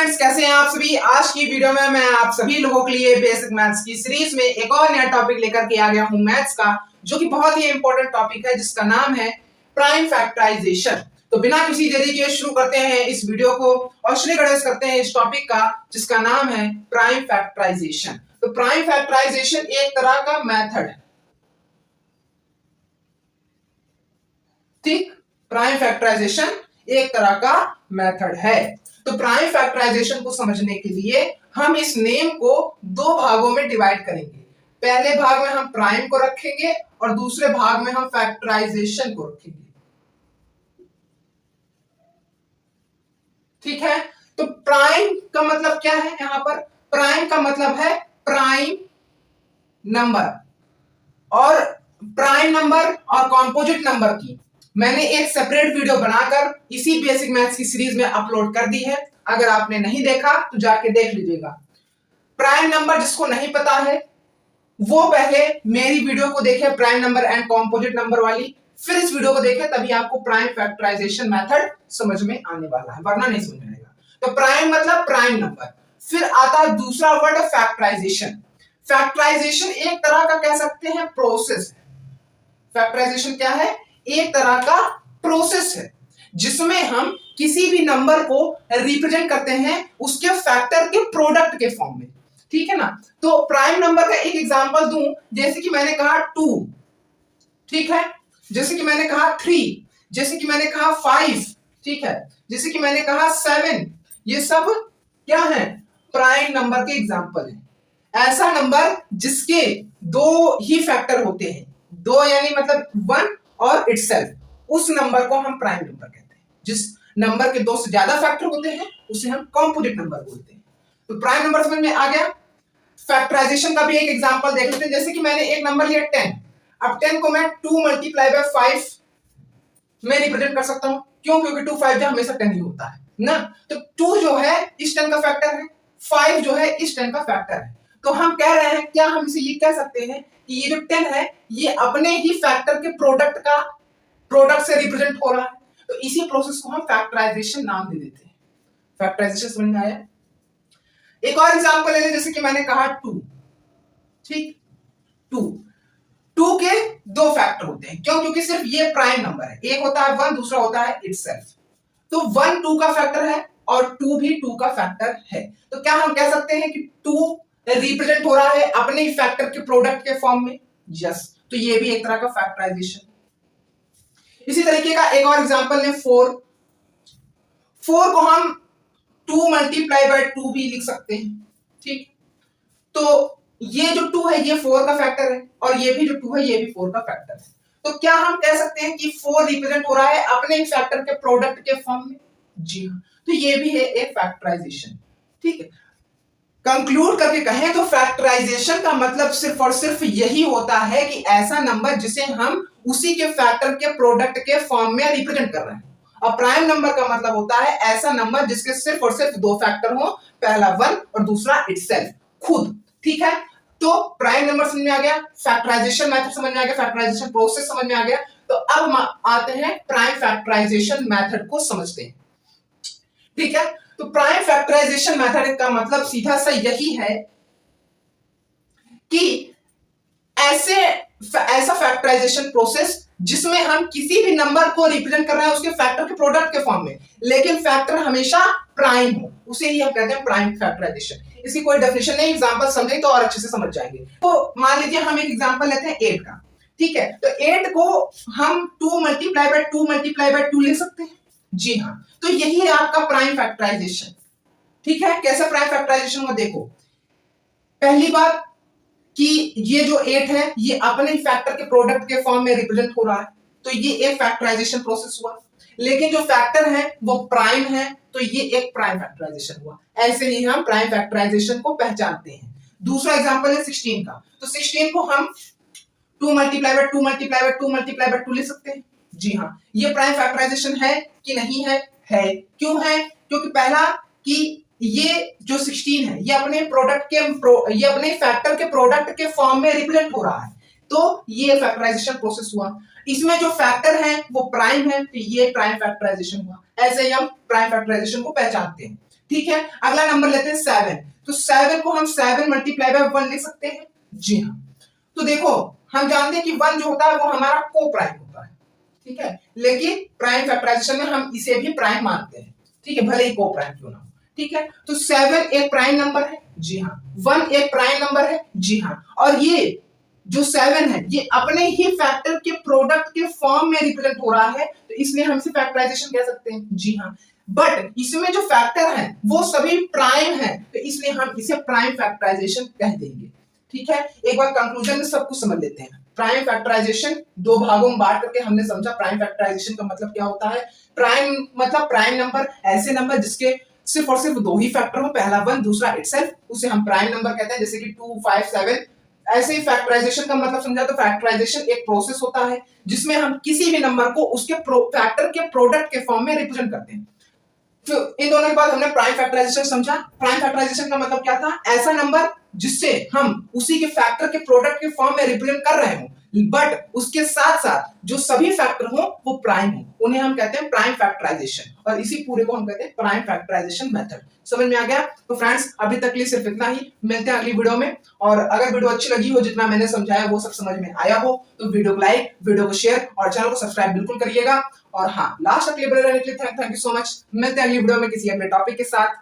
Friends, कैसे हैं आप सभी। आज की वीडियो में मैं आप सभी लोगों के लिए बेसिक मैथ्स की सीरीज में एक और नया टॉपिक लेकर के आ गया हूं मैथ्स का, जो कि बहुत ही इंपॉर्टेंट टॉपिक है, जिसका नाम है प्राइम फैक्टराइजेशन। तो बिना किसी देरी के शुरू करते हैं इस वीडियो को और श्री गणेश करते हैं इस टॉपिक का, जिसका नाम है प्राइम फैक्टराइजेशन। तो प्राइम फैक्टराइजेशन एक तरह का मेथड है, ठीक। प्राइम फैक्टराइजेशन एक तरह का मेथड है। तो प्राइम फैक्टराइजेशन को समझने के लिए हम इस नेम को दो भागों में डिवाइड करेंगे। पहले भाग में हम प्राइम को रखेंगे और दूसरे भाग में हम फैक्टराइजेशन को रखेंगे, ठीक है। तो प्राइम का मतलब क्या है? यहां पर प्राइम का मतलब है प्राइम नंबर, और प्राइम नंबर और कॉम्पोजिट नंबर की मैंने एक सेपरेट वीडियो बनाकर इसी बेसिक मैथ्स की सीरीज में अपलोड कर दी है। अगर आपने नहीं देखा तो जाके देख लीजिएगा। प्राइम नंबर जिसको नहीं पता है वो पहले मेरी वीडियो को देखे, prime number and composite number वाली, फिर इस वीडियो को देखे, तभी आपको प्राइम फैक्टराइजेशन मेथड समझ में आने वाला है, वरना नहीं समझ में आएगा। तो प्राइम मतलब प्राइम नंबर। फिर आता है दूसरा वर्ड फैक्टराइजेशन। फैक्टराइजेशन एक तरह का कह सकते हैं प्रोसेस है। फैक्टराइजेशन क्या है? एक तरह का प्रोसेस है जिसमें हम किसी भी नंबर को रिप्रेजेंट करते हैं उसके फैक्टर के प्रोडक्ट के फॉर्म में, ठीक है ना। तो प्राइम नंबर का एक एग्जांपल दूं, जैसे कि मैंने कहा 2, ठीक है, जैसे कि मैंने कहा 3, जैसे कि मैंने कहा 5, ठीक है, जैसे कि मैंने कहा 7। ये सब क्या है? प्राइम नंबर के एग्जांपल है। ऐसा नंबर जिसके दो ही फैक्टर होते हैं, दो यानी मतलब 1 और इटसेल्फ, उस नंबर को हम प्राइम नंबर कहते हैं। जिस नंबर के दो से ज्यादा फैक्टर होते हैं उसे हम कॉम्पोजिट नंबर बोलते हैं। तो प्राइम नंबर समझ में आ गया। फैक्टराइजेशन का भी एक एग्जांपल देख लेते हैं। जैसे कि मैंने एक नंबर लिया 10, अब 10 को मैं 2 मल्टीप्लाई बाय 5 में रिप्रेजेंट कर सकता हूं। क्यों? क्योंकि 2 5 जो हमेशा 10 ही होता है ना। तो 2 जो है इस 10 का फैक्टर है, 5 जो है इस 10 का फैक्टर है। तो हम कह रहे हैं, क्या हम इसे ये कह सकते हैं कि ये जो 10 है ये अपने ही फैक्टर के प्रोडक्ट से रिप्रेजेंट हो रहा है। तो इसी प्रोसेस को हम फैक्टराइजेशन नाम दे देते हैं। फैक्टराइजेशन समझ में आया? एक और एग्जांपल ले लें, जैसे कि मैंने कहा 2, ठीक, 2 के दो फैक्टर होते हैं। क्यों? क्योंकि सिर्फ ये प्राइम नंबर है, एक होता है 1, दूसरा होता है इटसेल्फ। तो 1 2 का फैक्टर है और 2 भी 2 का फैक्टर है। तो क्या हम कह सकते हैं कि 2 रिप्रेजेंट हो रहा है अपने ही फैक्टर के प्रोडक्ट के फॉर्म में? यस। तो ये भी एक तरह का फैक्टराइजेशन। इसी तरीके का एक और एग्जांपल लें 4 को हम 2 मल्टीप्लाई बाय 2 भी लिख सकते हैं, ठीक। तो ये जो 2 है ये 4 का फैक्टर है और ये भी जो 2 है ये भी 4 का फैक्टर है। तो क्या हम कह सकते हैं कि 4 रिप्रेजेंट हो रहा है अपने ही फैक्टर के प्रोडक्ट के फॉर्म में? जी हां। तो ये भी है एक फैक्टराइजेशन, ठीक है। कंक्लूड करके कहें तो फैक्टराइजेशन का मतलब सिर्फ और सिर्फ यही होता है कि ऐसा नंबर जिसे हम उसी के फैक्टर के प्रोडक्ट के फॉर्म में रिप्रेजेंट कर रहे हैं। और प्राइम नंबर का मतलब होता है ऐसा नंबर जिसके सिर्फ और सिर्फ दो फैक्टर हो, पहला 1 और दूसरा इटसेल्फ, खुद, ठीक है। तो प्राइम नंबर समझ में आ गया, फैक्टराइजेशन मेथड समझ में आ गया, फैक्टराइजेशन प्रोसेस समझ में आ गया। तो अब हम आते हैं प्राइम फैक्टराइजेशन मेथड को समझते हैं, ठीक है। तो प्राइम फैक्टराइजेशन मेथड का मतलब सीधा सा यही है कि ऐसा फैक्टराइजेशन प्रोसेस जिसमें हम किसी भी नंबर को रिप्रेजेंट कर रहे हैं उसके फैक्टर के प्रोडक्ट के फॉर्म में, लेकिन फैक्टर हमेशा प्राइम हो, उसे ही हम कहते हैं प्राइम फैक्टराइजेशन। इसकी कोई डेफिनेशन नहीं, एग्जांपल समझें तो और अच्छे से समझ जाएंगे। तो मान लीजिए हम एक एग्जांपल लेते हैं 8 का, ठीक है। तो 8 को हम 2 मल्टीप्लाई बाय 2 मल्टीप्लाई बाय 2 लिख सकते हैं। जी हां। तो यही है आपका प्राइम फैक्टराइजेशन, ठीक है। कैसे प्राइम फैक्टराइजेशन हुआ देखो। पहली बात कि ये जो 8 है ये अपने ही फैक्टर के प्रोडक्ट के फॉर्म में रिप्रेजेंट हो रहा है, तो ये एक फैक्टराइजेशन प्रोसेस हुआ। लेकिन जो फैक्टर है वो प्राइम है, तो ये एक प्राइम फैक्टराइजेशन हुआ। ऐसे ही हम प्राइम फैक्टराइजेशन को पहचानते हैं। दूसरा एग्जांपल है 16 का। तो 16 को हम 2 multiply by 2 multiply by 2 multiply by 2 लिख सकते हैं। जी हां। ये प्राइम फैक्टराइजेशन है कि नहीं है? है। क्यों है? क्योंकि पहला कि ये जो 16 है ये अपने ये अपने फैक्टर के प्रोडक्ट के फॉर्म में रिप्रेजेंट हो रहा है, तो ये फैक्टराइजेशन प्रोसेस हुआ। इसमें जो फैक्टर है वो प्राइम है, तो ये प्राइम फैक्टराइजेशन हुआ। ऐसे ही हम प्राइम फैक्टराइजेशन को पहचानते हैं, ठीक है, अगला नंबर लेते हैं 7। तो 7 को हम 7 मल्टीप्लाई बाय 1 लिख सकते हैं। जी हाँ, तो देखो हम जानते हैं कि 1 जो होता है वो हमारा को प्राइम होता है, ठीक है, लेकिन प्राइम फैक्टराइजेशन में हम इसे भी प्राइम मानते हैं, ठीक है, भले ही को प्राइम क्यों ना हो, ठीक है। तो 7 एक प्राइम नंबर है, जी हाँ। 1 एक प्राइम नंबर है, जी हाँ। और ये जो 7 है ये अपने ही फैक्टर के प्रोडक्ट के फॉर्म में रिप्रेजेंट हो रहा है, तो इसलिए हम इसे फैक्टराइजेशन कह सकते हैं, जी हाँ। बट इसमें जो फैक्टर है वो सभी प्राइम है, तो इसलिए हम इसे प्राइम फैक्टराइजेशन कह देंगे, ठीक है। एक बार कंक्लूजन में सब कुछ समझ लेते हैं। प्राइम फैक्टराइजेशन दो भागों में बांट करके हमने समझा प्राइम फैक्टराइजेशन का मतलब क्या होता है। प्राइम मतलब प्राइम नंबर ऐसे नंबर जिसके सिर्फ और सिर्फ दो ही फैक्टर हो, पहला 1 दूसरा इटसेल्फ, उसे हम प्राइम नंबर कहते हैं, जैसे कि 2, 5, 7। ऐसे ही फैक्टराइजेशन का मतलब समझा तो फैक्टराइजेशन एक प्रोसेस होता है जिसमें हम किसी भी नंबर को उसके फैक्टर के प्रोडक्ट के फॉर्म में रिप्रेजेंट करते हैं। तो इन दोनों के बाद हमने प्राइम फैक्टराइजेशन समझा। प्राइम फैक्टराइजेशन का मतलब क्या था, ऐसा नंबर जिससे हम उसी के फैक्टर के प्रोडक्ट के फॉर्म में रिप्रेजेंट कर रहे हो, बट उसके साथ साथ जो सभी फैक्टर हो वो प्राइम हो, उन्हें हम कहते हैं प्राइम फैक्टराइजेशन, और इसी पूरे को हम कहते हैं प्राइम फैक्टराइजेशन मेथड। समझ में आ गया? तो फ्रेंड्स अभी तक के लिए सिर्फ इतना ही, मिलते हैं अगली वीडियो में। और अगर वीडियो अच्छी लगी हो, जितना मैंने समझाया वो सब समझ में आया हो, तो वीडियो को लाइक, वीडियो को शेयर और चैनल को सब्सक्राइब बिल्कुल करिएगा। और हाँ, लास्ट तक बने रहने के लिए थैंक यू सो मच। मिलते हैं अगली वीडियो में किसी अगले टॉपिक के साथ।